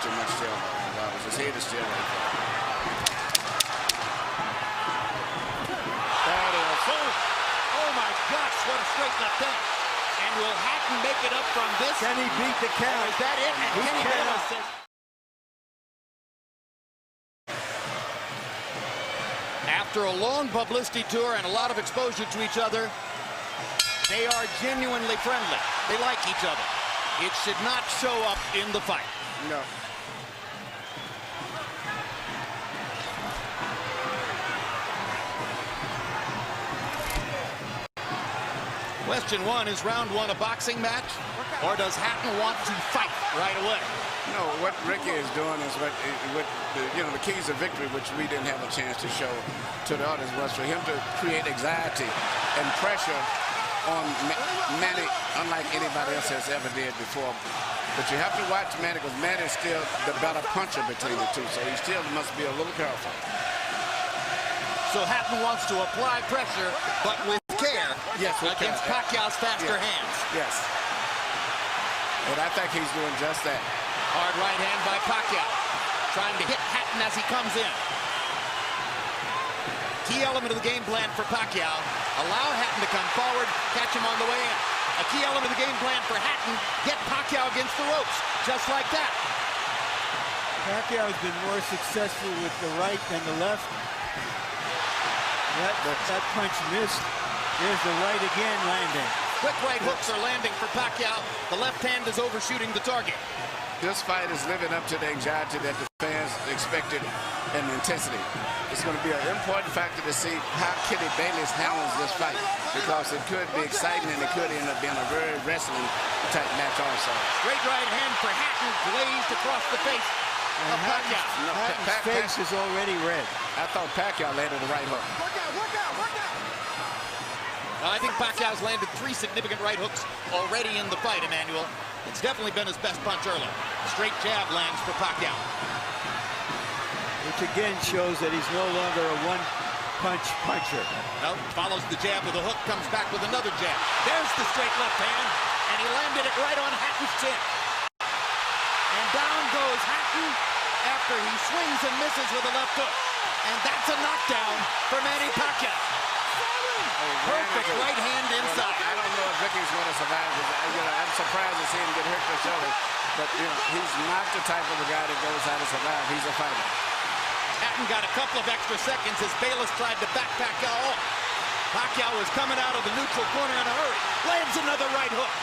too much still. His head is still right there. That is. Oh my gosh, what a straight left hand. And will Hatton make it up from this? Can he beat the count? Is that it? And Kenny Bayless says. After a long publicity tour and a lot of exposure to each other, they are genuinely friendly. They like each other. It should not show up in the fight. No. Question one, is round one a boxing match? Or does Hatton want to fight right away? No, what Ricky is doing is what the keys of victory, which we didn't have a chance to show to the others, was for him to create anxiety and pressure on Manny, unlike anybody else has ever did before. But you have to watch Manny, because Manny is still the better puncher between the two, so he still must be a little careful. So Hatton wants to apply pressure, but with care, yes, against Pacquiao's faster hands. Yes. And I think he's doing just that. Hard right hand by Pacquiao, trying to hit Hatton as he comes in. Key element of the game plan for Pacquiao, allow Hatton to come forward, catch him on the way in. A key element of the game plan for Hatton, get Pacquiao against the ropes, just like that. Pacquiao has been more successful with the right than the left. That punch missed. There's the right again landing. Quick right hooks are landing for Pacquiao. The left hand is overshooting the target. This fight is living up to the anxiety that the fans expected and the intensity. It's going to be an important factor to see how Kenny Bayless handles this fight, because it could be exciting and it could end up being a very wrestling type match also. Great right hand for Hatton, glazed across the face of Pacquiao. Hatton's face is already red. I thought Pacquiao landed the right hook. Work out. I think Pacquiao's landed 3 significant right hooks already in the fight, Emmanuel. It's definitely been his best punch early. Straight jab lands for Pacquiao. Which again shows that he's no longer a one-punch puncher. No, follows the jab with a hook, comes back with another jab. There's the straight left hand, and he landed it right on Hatton's chin. And down goes Hatton after he swings and misses with a left hook. And that's a knockdown for Manny Pacquiao. Perfect right hand inside. I don't know if Ricky's going to survive. I'm surprised to see him get hurt for shoulder. But he's not the type of a guy that goes out to survive. He's a fighter. Hatton got a couple of extra seconds as Bayless tried to back Pacquiao off. Pacquiao was coming out of the neutral corner in a hurry. Lands another right hook.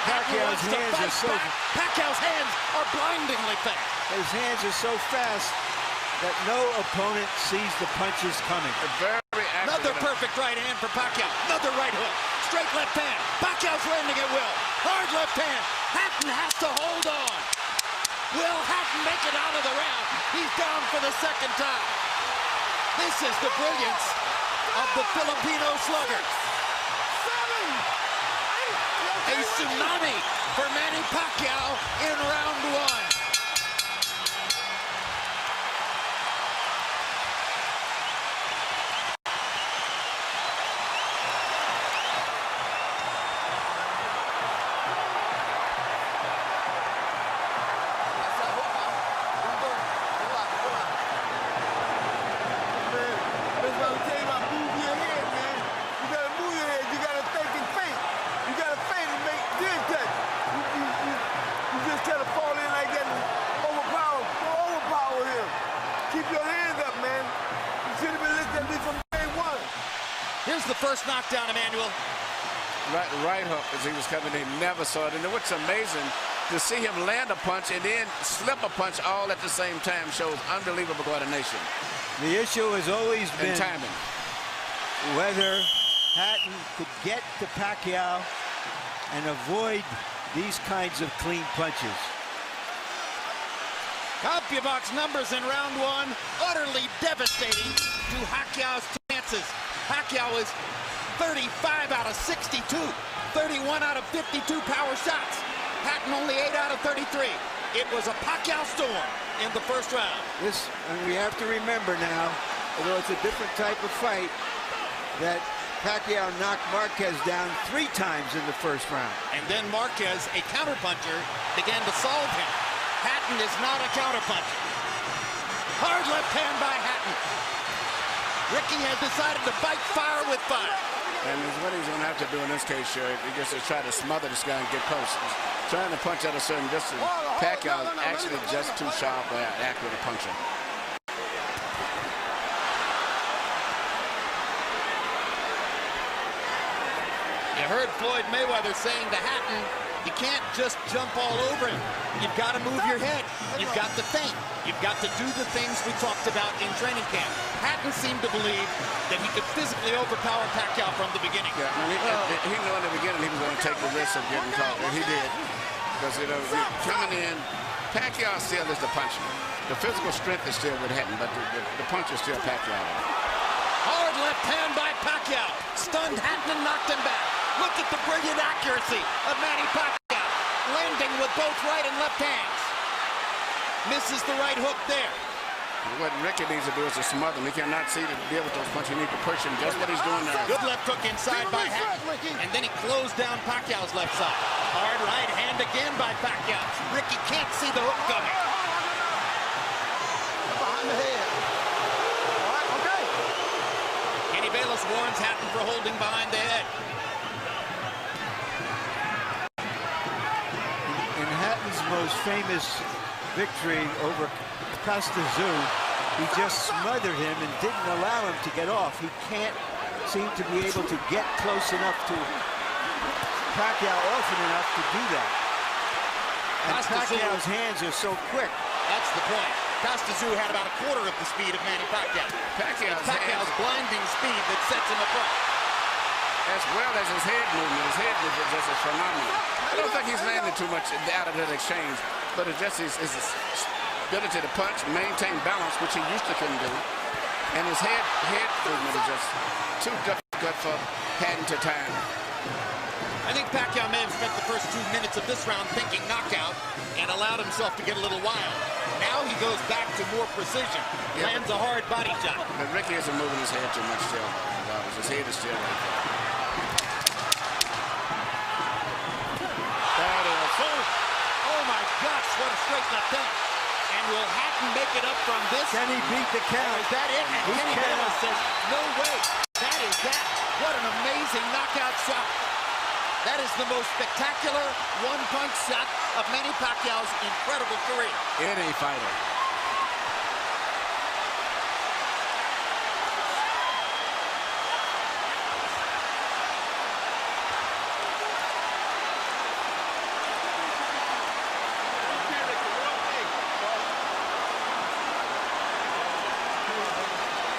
Pacquiao's hands are so Pacquiao's hands are blindingly fast. His hands are so fast that no opponent sees the punches coming. Another perfect right hand for Pacquiao. Another right hook. Straight left hand. Pacquiao's landing at will. Hard left hand. Hatton has to hold on. Will Hatton make it out of the round? He's down for the second time. This is the brilliance of the Filipino slugger. A tsunami for Manny Pacquiao in round one. Here's the first knockdown, Emmanuel. Right hook as he was coming in, never saw it. And what's amazing, to see him land a punch and then slip a punch all at the same time shows unbelievable coordination. The issue has always been timing. Whether Hatton could get to Pacquiao and avoid these kinds of clean punches. CompuBox numbers in round one, utterly devastating to Pacquiao's chances. Pacquiao is 35 out of 62, 31 out of 52 power shots. Hatton only 8 out of 33. It was a Pacquiao storm in the first round. And we have to remember now, although it's a different type of fight, that Pacquiao knocked Marquez down 3 times in the first round. And then Marquez, a counterpuncher, began to solve him. Hatton is not a counterpuncher. Hard left hand by Hatton. Ricky has decided to fight fire with fire. And what he's going to have to do in this case, sure, he just to try to smother this guy and get close. He's trying to punch at a certain distance. Pacquiao is actually just too sharp or accurate a puncher. You heard Floyd Mayweather saying to Hatton, you can't just jump all over him. You've got to move your head. You've got to think. You've got to do the things we talked about in training camp. Hatton seemed to believe that he could physically overpower Pacquiao from the beginning. Yeah, I mean, he knew in the beginning he was going to take the risk of getting caught, and he did. Because, you know, coming in, Pacquiao still is the puncher. The physical strength is still with Hatton, but the punch is still Pacquiao. Hard left hand by Pacquiao. Stunned Hatton and knocked him back. Look at the brilliant accuracy of Manny Pacquiao. Landing with both right and left hands. Misses the right hook there. What Ricky needs to do is to smother him. He cannot see to deal with those punches. He needs to push him. Just what he's doing now. Good left hook inside by Hatton. And then he closed down Pacquiao's left side. Hard right hand again by Pacquiao. Ricky can't see the hook coming. Behind the head. All right, okay. Kenny Bayless warns Hatton for holding behind the head. In Hatton's most famous victory over Costa, he just smothered him and didn't allow him to get off. He can't seem to be able to get close enough to Pacquiao often enough to do that. And Pacquiao's hands are so quick. That's the point. Costa had about a quarter of the speed of Manny Pacquiao. Pacquiao's blinding speed that sets him apart. As well as his head movement. His head movement just is phenomenal. I don't think he's landed too much out of that exchange, but it's just his ability to punch, maintain balance, which he used to couldn't do. And his head movement is just too difficult for Hatton to time. I think Pacquiao may have spent the first 2 minutes of this round thinking knockout and allowed himself to get a little wild. Now he goes back to more precision. Yeah. Lands a hard body shot. But Ricky isn't moving his head too much still. His head is still right there. That is. Oh my gosh, what a straight left hand. And will Hatton make it up from this? Can he beat the count? Is that it? And Kenny Bayless says, no way. That is that. What an amazing knockout shot. That is the most spectacular one-punch shot of Manny Pacquiao's incredible career. Any fighter.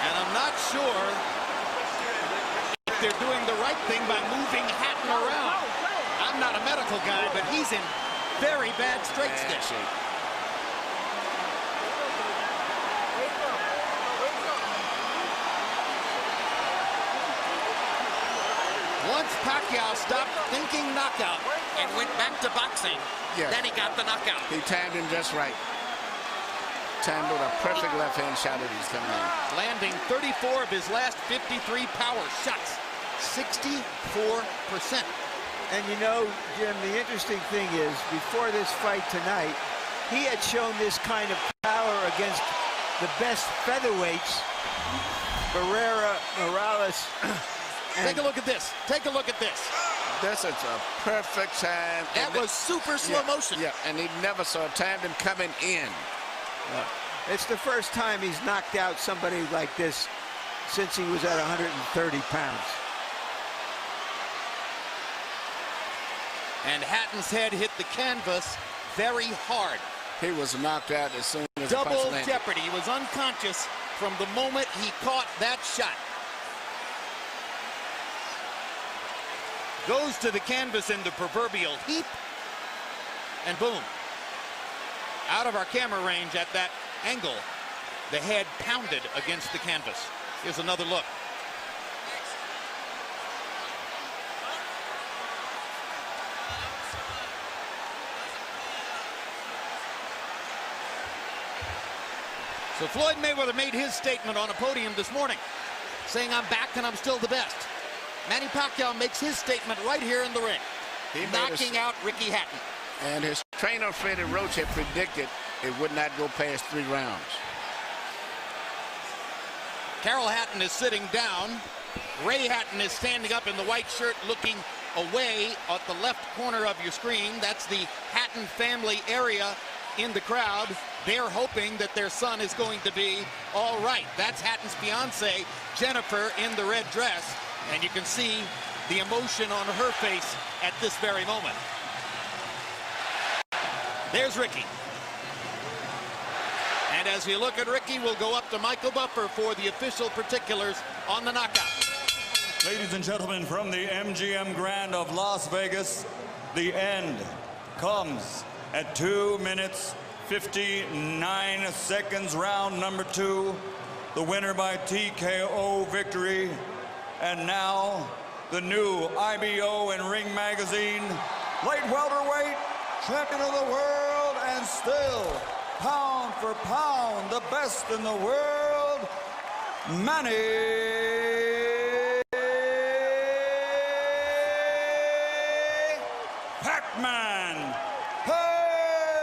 And I'm not sure if they're doing the right thing by moving Hatton around. I'm not a medical guy, but he's in very bad straight stitch. Once Pacquiao stopped thinking knockout and went back to boxing, then he got the knockout. He timed him just right. Timed with a perfect left-hand shot as he's coming in. Landing 34 of his last 53 power shots. 64%. And you know, Jim, the interesting thing is, before this fight tonight, he had shown this kind of power against the best featherweights, Barrera, Morales. Take a look at this. Take a look at this. This is a perfect time. That was super slow motion. Yeah, and he never saw timed him coming in. It's the first time he's knocked out somebody like this since he was at 130 pounds. And Hatton's head hit the canvas very hard. He was knocked out as soon as Double the punch landed. jeopardy. He was unconscious from the moment he caught that shot. Goes to the canvas in the proverbial heap. And boom. Out of our camera range at that angle, the head pounded against the canvas. Here's another look. So Floyd Mayweather made his statement on a podium this morning, saying, I'm back and I'm still the best. Manny Pacquiao makes his statement right here in the ring, knocking out Ricky Hatton. And his trainer Freddie Roach had predicted it would not go past 3 rounds. Carol Hatton is sitting down. Ray Hatton is standing up in the white shirt looking away at the left corner of your screen. That's the Hatton family area in the crowd. They're hoping that their son is going to be all right. That's Hatton's fiance, Jennifer, in the red dress. And you can see the emotion on her face at this very moment. There's Ricky. And as we look at Ricky, we'll go up to Michael Buffer for the official particulars on the knockout. Ladies and gentlemen, from the MGM Grand of Las Vegas, the end comes at 2 minutes, 59 seconds, round number 2. The winner by TKO victory. And now, the new IBO and Ring Magazine light welterweight champion of the world, and still pound for pound the best in the world, Manny Pac-Man Pacquiao.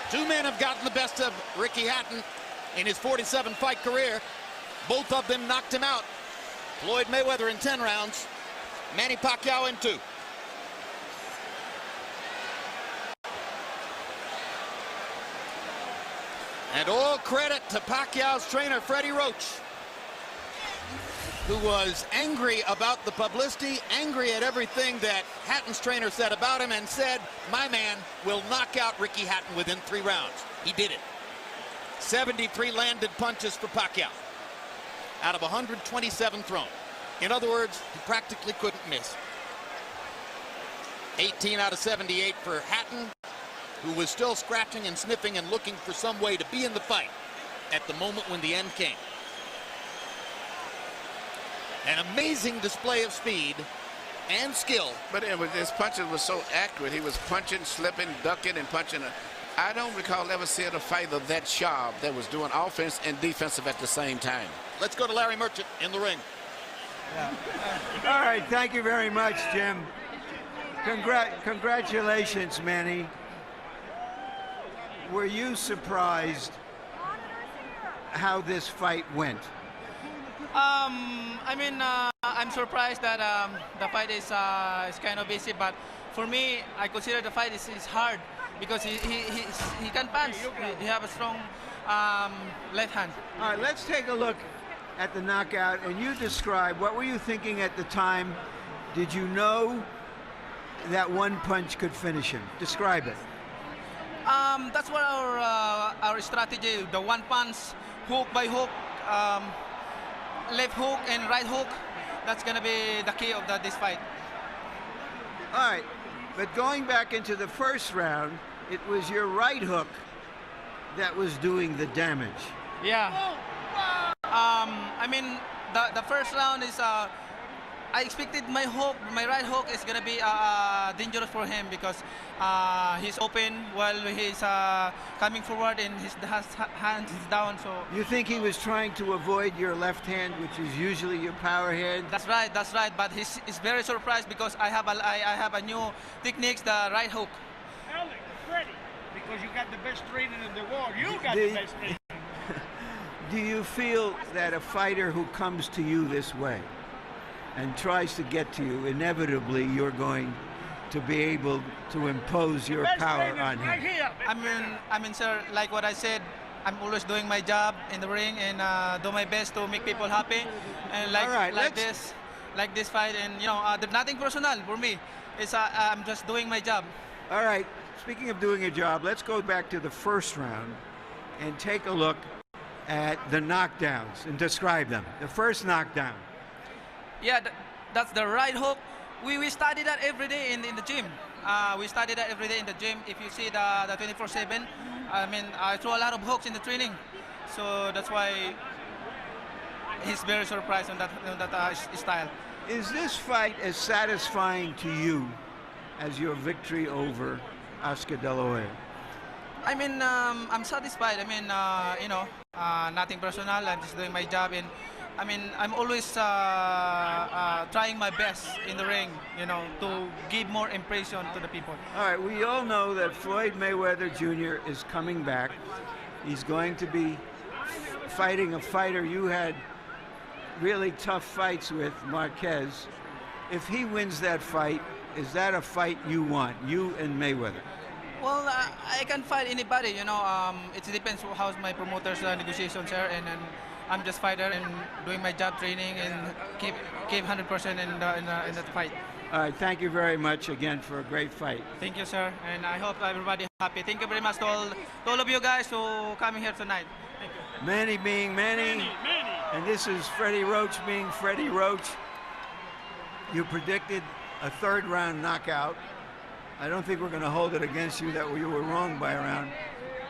Two men have gotten the best of Ricky Hatton in his 47-fight career. Both of them knocked him out. Floyd Mayweather in 10 rounds, Manny Pacquiao in 2. And all credit to Pacquiao's trainer, Freddie Roach, who was angry about the publicity, angry at everything that Hatton's trainer said about him, and said, my man will knock out Ricky Hatton within 3 rounds. He did it. 73 landed punches for Pacquiao out of 127 thrown. In other words, he practically couldn't miss. 18 out of 78 for Hatton, who was still scratching and sniffing and looking for some way to be in the fight at the moment when the end came. An amazing display of speed and skill. But his punches were so accurate. He was punching, slipping, ducking, and punching. I don't recall ever seeing a fighter that sharp that was doing offense and defensive at the same time. Let's go to Larry Merchant in the ring. Yeah. All right, thank you very much, Jim. Congratulations, Manny. Were you surprised how this fight went? I mean, I'm surprised that the fight is kind of easy, but for me, I consider the fight is hard because he can punch. He have a strong left hand. All right, let's take a look at the knockout, and you describe, what were you thinking at the time? Did you know that one punch could finish him? Describe it. That's what our strategy, the one punch, hook by hook, left hook and right hook. That's gonna be the key of this fight. All right, but going back into the first round, it was your right hook that was doing the damage. Yeah. I mean, the first round is, I expected my right hook is gonna be dangerous for him because he's open while he's coming forward and his hands is down. So you think he was trying to avoid your left hand, which is usually your power hand? That's right. But he's very surprised because I have a new techniques, the right hook. Alex, Freddie, because you got the best training in the world. You got the best training. Do you feel that a fighter who comes to you this way and tries to get to you, inevitably you're going to be able to impose your power on him? Right here. I mean, sir, like what I said, I'm always doing my job in the ring and do my best to make people happy. And like this fight, and you know, there's nothing personal for me. It's I'm just doing my job. All right. Speaking of doing a job, let's go back to the first round and take a look at the knockdowns and describe them. The first knockdown. Yeah, that's the right hook. We study that every day in the gym. We study that every day in the gym. If you see the 24/7, I mean, I throw a lot of hooks in the training, so that's why he's very surprised on that style. Is this fight as satisfying to you as your victory over Oscar De La Hoya? I mean, I'm satisfied. I mean, you know, Nothing personal. I'm just doing my job, and I mean, I'm always trying my best in the ring, you know, to give more impression to the people. All right, we all know that Floyd Mayweather Jr. is coming back. He's going to be fighting a fighter you had really tough fights with, Marquez. If he wins that fight, is that a fight you want, you and Mayweather? Well, I can fight anybody, you know. It depends how's my promoter's negotiations are, and I'm just fighter and doing my job, training, and keep 100% in that fight. All right, thank you very much again for a great fight. Thank you, sir, and I hope everybody happy. Thank you very much to all of you guys who coming here tonight. Thank you. Manny being Manny, and this is Freddie Roach being Freddie Roach. You predicted a third-round knockout. I don't think we're going to hold it against you that you were wrong by a round.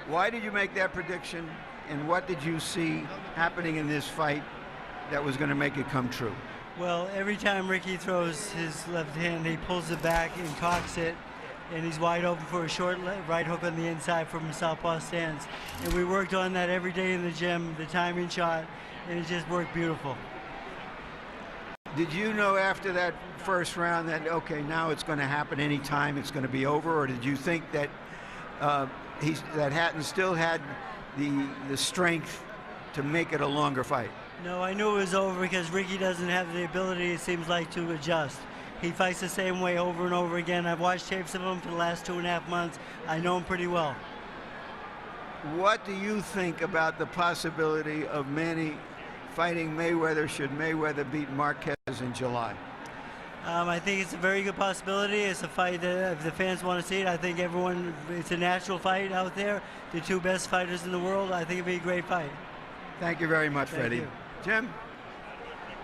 Why did you make that prediction, and what did you see happening in this fight that was going to make it come true? Well, every time Ricky throws his left hand, he pulls it back and cocks it, and he's wide open for a short right hook on the inside from a southpaw stance. And we worked on that every day in the gym, the timing shot, and it just worked beautiful. Did you know after that first round that, okay, now it's going to happen anytime, it's going to be over, or did you think that that Hatton still had the strength to make it a longer fight? No, I knew it was over because Ricky doesn't have the ability, it seems like, to adjust. He fights the same way over and over again. I've watched tapes of him for the last 2.5 months. I know him pretty well. What do you think about the possibility of Manny fighting Mayweather should Mayweather beat Marquez in July? I think it's a very good possibility. It's a fight that if the fans want to see it, I think everyone, it's a natural fight out there. The two best fighters in the world. I think it'd be a great fight. Thank you very much, Freddie. You. Jim?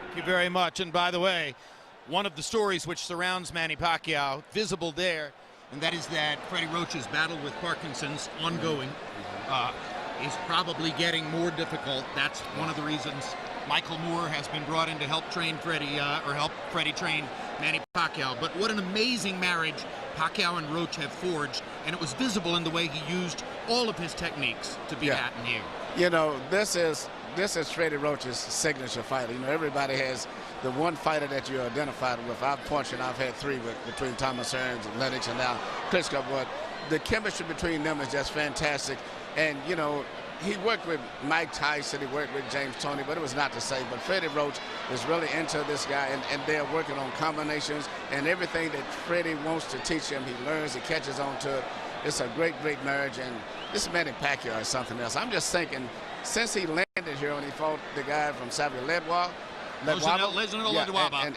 Thank you very much. And by the way, one of the stories which surrounds Manny Pacquiao, visible there, and that is that Freddie Roach's battle with Parkinson's ongoing is probably getting more difficult. That's one of the reasons Michael Moore has been brought in to help train Freddie, or help Freddie train Manny Pacquiao. But what an amazing marriage Pacquiao and Roach have forged, and it was visible in the way he used all of his techniques to beat Hatton here. You know, this is Freddie Roach's signature fighter. You know, everybody has the one fighter that you're identified with. I've had 3 between Thomas Hearns and Lennox and now Klitschko, but the chemistry between them is just fantastic. And, you know, he worked with Mike Tyson, he worked with James Toney, but it was not the same. But Freddie Roach is really into this guy, and they're working on combinations, and everything that Freddie wants to teach him, he learns, he catches on to it. It's a great, great marriage, and this Manny Pacquiao is something else. I'm just thinking, since he landed here when he fought the guy from Ledwaba,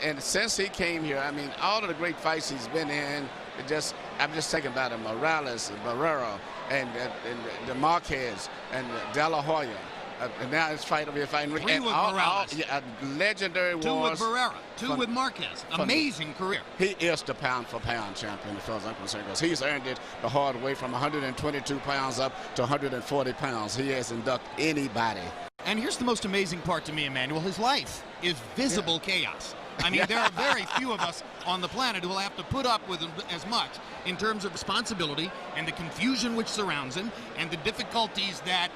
and since he came here, I mean, all of the great fights he's been in, I'm just thinking about him, Morales, Barrera, and Marquez, and De La Hoya. And now it's fighting Ricky. 3 with Morales. Legendary wars. 2 with Barrera. 2 with Marquez. Amazing career. He is the pound-for-pound champion, as far as I'm concerned, because he's earned it the hard way from 122 pounds up to 140 pounds. He hasn't ducked anybody. And here's the most amazing part to me, Emmanuel. His life is visible chaos. I mean, there are very few of us on the planet who will have to put up with as much in terms of responsibility and the confusion which surrounds him and the difficulties that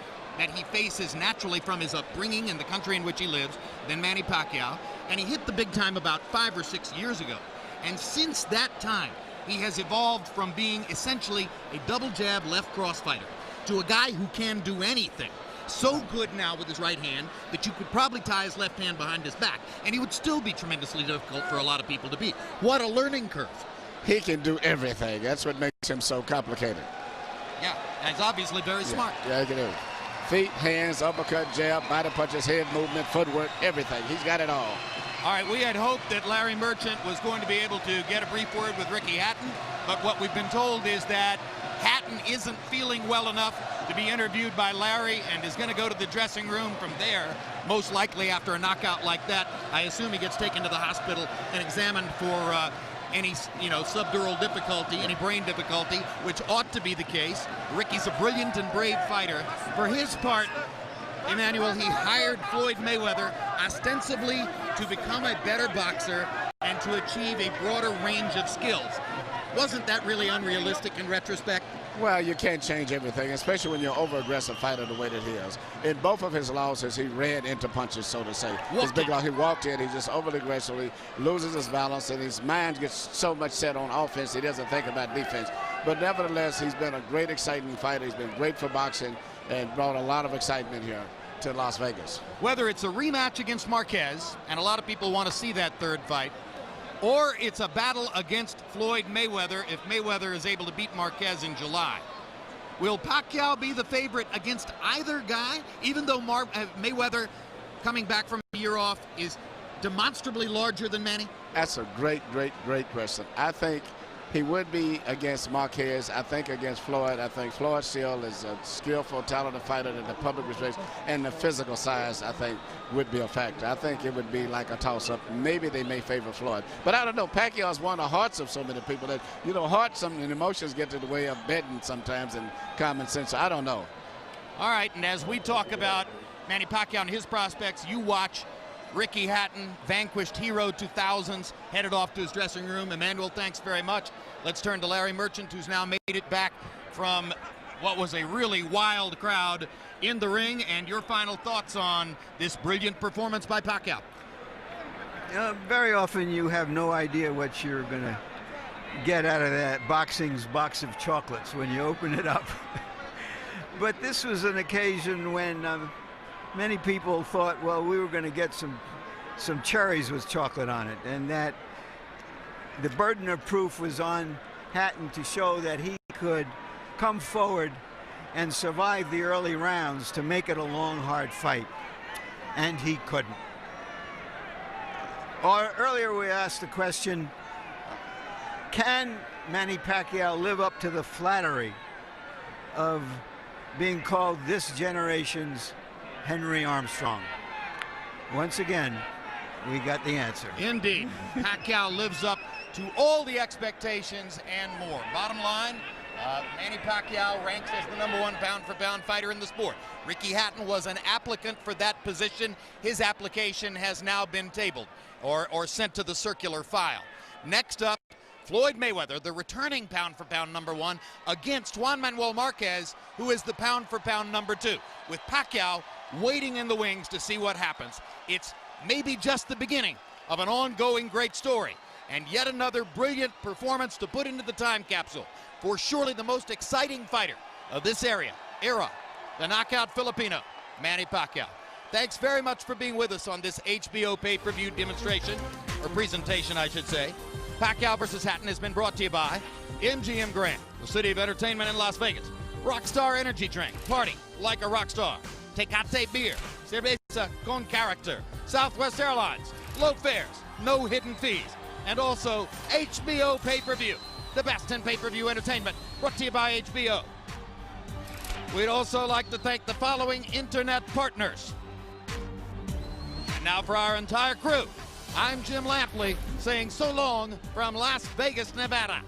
he faces naturally from his upbringing and the country in which he lives than Manny Pacquiao. And he hit the big time about 5 or 6 years ago. And since that time, he has evolved from being essentially a double jab left cross fighter to a guy who can do anything. So good now with his right hand that you could probably tie his left hand behind his back, and he would still be tremendously difficult for a lot of people to beat. What a learning curve. He can do everything. That's what makes him so complicated. Yeah, and he's obviously very smart. Yeah, he can do. Feet, hands, uppercut, jab, body punches, head movement, footwork, everything. He's got it all. All right, we had hoped that Larry Merchant was going to be able to get a brief word with Ricky Hatton, but what we've been told is that Hatton isn't feeling well enough to be interviewed by Larry and is going to go to the dressing room from there, most likely after a knockout like that. I assume he gets taken to the hospital and examined for any, subdural difficulty, any brain difficulty, which ought to be the case. Ricky's a brilliant and brave fighter. For his part, Emmanuel, he hired Floyd Mayweather ostensibly to become a better boxer and to achieve a broader range of skills. Wasn't that really unrealistic in retrospect? Well, you can't change everything, especially when you're an over-aggressive fighter the way that he is. In both of his losses, he ran into punches, so to say. His big loss, he walked in, he just overly aggressively loses his balance, and his mind gets so much set on offense, he doesn't think about defense. But nevertheless, he's been a great, exciting fighter. He's been great for boxing and brought a lot of excitement here to Las Vegas. Whether it's a rematch against Marquez, and a lot of people want to see that third fight, or it's a battle against Floyd Mayweather if Mayweather is able to beat Marquez in July. Will Pacquiao be the favorite against either guy, even though Mayweather, coming back from a year off, is demonstrably larger than Manny? That's a great, great, great question. I think he would be against Marquez. I think against Floyd. I think Floyd still is a skillful, talented fighter that the public respects, and the physical size, I think, would be a factor. I think it would be like a toss-up. Maybe they may favor Floyd. But I don't know. Pacquiao's won the hearts of so many people that, you know, hearts and emotions get to the way of betting sometimes and common sense. So I don't know. All right, and as we talk about Manny Pacquiao and his prospects, you watch Ricky Hatton, vanquished hero 2000s, headed off to his dressing room. Emmanuel, thanks very much. Let's turn to Larry Merchant, who's now made it back from what was a really wild crowd in the ring, and your final thoughts on this brilliant performance by Pacquiao. Very often you have no idea what you're going to get out of that boxing's box of chocolates when you open it up. But this was an occasion when many people thought, well, we were going to get some cherries with chocolate on it, and that the burden of proof was on Hatton to show that he could come forward and survive the early rounds to make it a long, hard fight, and he couldn't. Earlier we asked the question, can Manny Pacquiao live up to the flattery of being called this generation's Henry Armstrong? Once again, we got the answer. Indeed. Pacquiao lives up to all the expectations and more. Bottom line, Manny Pacquiao ranks as the #1 pound-for-pound fighter in the sport. Ricky Hatton was an applicant for that position. His application has now been tabled or sent to the circular file. Next up, Floyd Mayweather, the returning pound-for-pound #1, against Juan Manuel Marquez, who is the pound-for-pound #2, with Pacquiao waiting in the wings to see what happens. It's maybe just the beginning of an ongoing great story, and yet another brilliant performance to put into the time capsule for surely the most exciting fighter of this era, the knockout Filipino, Manny Pacquiao. Thanks very much for being with us on this HBO pay-per-view demonstration, or presentation, I should say. Pacquiao versus Hatton has been brought to you by MGM Grand, the city of entertainment in Las Vegas. Rockstar Energy Drink, party like a rock star. Tecate Beer, cerveza con character. Southwest Airlines, low fares, no hidden fees. And also HBO pay-per-view, the best in pay-per-view entertainment, brought to you by HBO. We'd also like to thank the following internet partners. And now for our entire crew, I'm Jim Lampley saying so long from Las Vegas, Nevada.